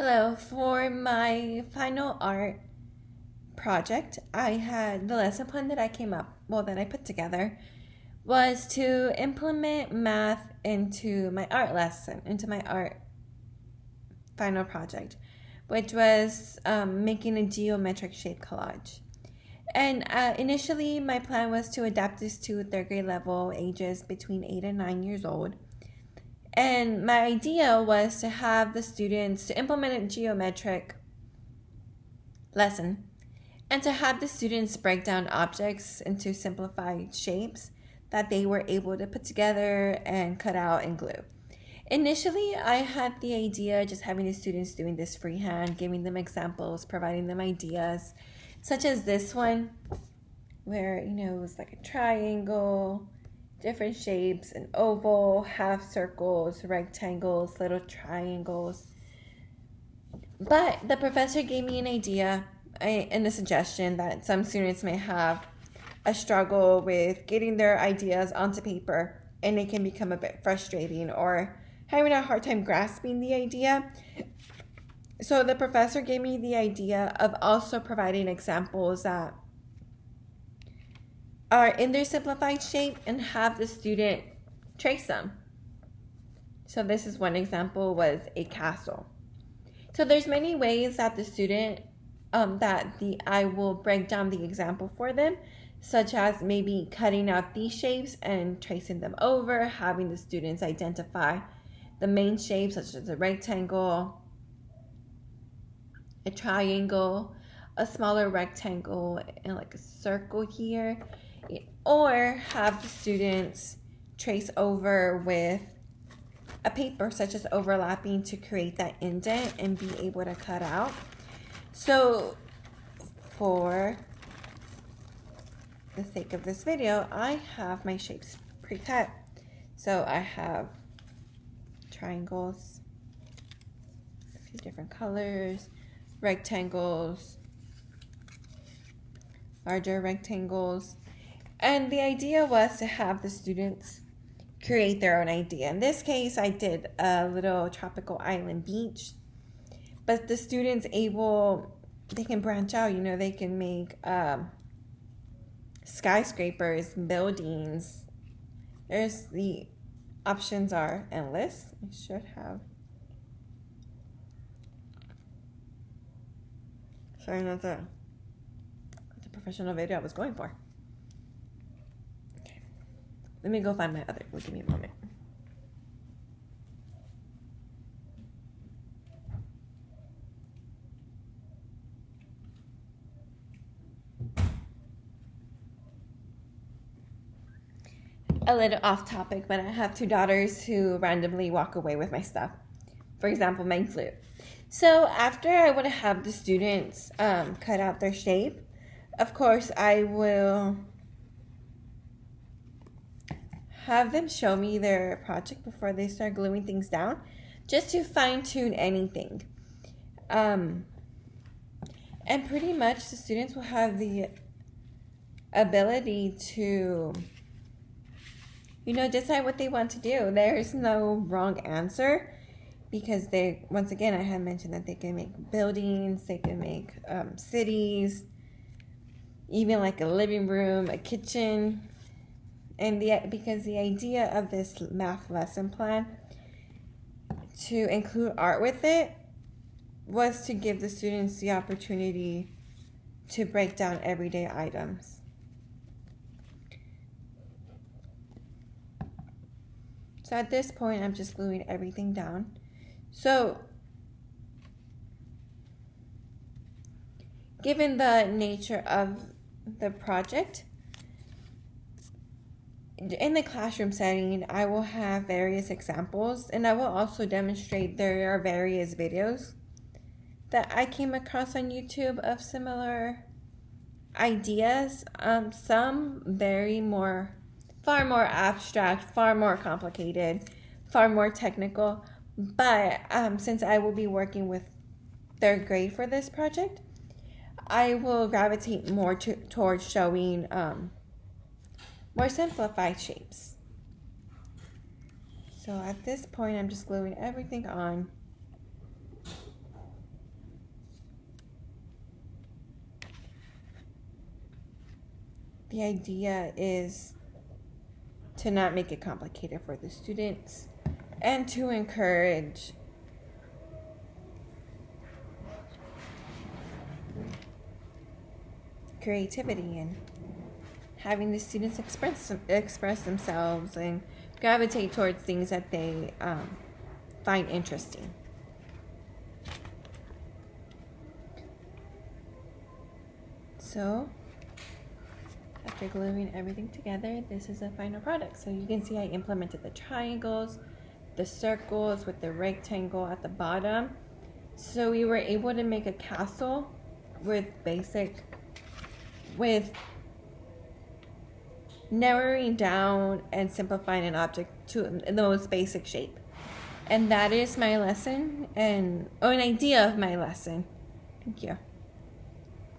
Hello, for my final art project, I had the lesson plan that that I put together was to implement math into my art lesson, into my art final project, which was making a geometric shape collage. And initially, my plan was to adapt this to third grade level ages between 8 and 9 years old. And my idea was to have the students to implement a geometric lesson and to have the students break down objects into simplified shapes that they were able to put together and cut out and glue. Initially, I had the idea just having the students doing this freehand, giving them examples, providing them ideas, such as this one, where, it was like a triangle, different shapes, an oval, half circles, rectangles, little triangles. But the professor gave me an idea and a suggestion that some students may have a struggle with getting their ideas onto paper, and it can become a bit frustrating or having a hard time grasping the idea. So the professor gave me the idea of also providing examples that are in their simplified shape and have the student trace them. So this is one example, was a castle. So there's many ways that the student I will break down the example for them, such as maybe cutting out these shapes and tracing them over, having the students identify the main shapes, such as a rectangle, a triangle, a smaller rectangle, and like a circle here, or have the students trace over with a paper, such as overlapping, to create that indent and be able to cut out. So for the sake of this video, I have my shapes pre-cut. So I have triangles, a few different colors, rectangles, larger rectangles. And the idea was to have the students create their own idea. In this case, I did a little tropical island beach, but the students they can branch out, they can make skyscrapers, buildings. The options are endless. I should have. Sorry, not the professional video I was going for. Okay. Let me go find my other. Give me a moment. A little off topic, but I have two daughters who randomly walk away with my stuff. For example, my flute. So after I would have the students cut out their shape, of course I will have them show me their project before they start gluing things down, just to fine tune anything. And pretty much the students will have the ability to decide what they want to do. There's no wrong answer, because once again, I had mentioned that they can make buildings, they can make cities, even like a living room, a kitchen. And because the idea of this math lesson plan to include art with it was to give the students the opportunity to break down everyday items. So at this point, I'm just gluing everything down. So given the nature of the project, in the classroom setting, I will have various examples, and I will also demonstrate there are various videos that I came across on YouTube of similar ideas. Some far more abstract, far more complicated, far more technical. But since I will be working with third grade for this project, I will gravitate more towards showing more simplified shapes. So at this point, I'm just gluing everything on. the idea is to not make it complicated for the students and to encourage creativity and having the students express themselves and gravitate towards things that they find interesting. So after gluing everything together, this is the final product. So you can see I implemented the triangles, the circles with the rectangle at the bottom. So we were able to make a castle with narrowing down and simplifying an object to the most basic shape. And that is my lesson, or an idea of my lesson. Thank you.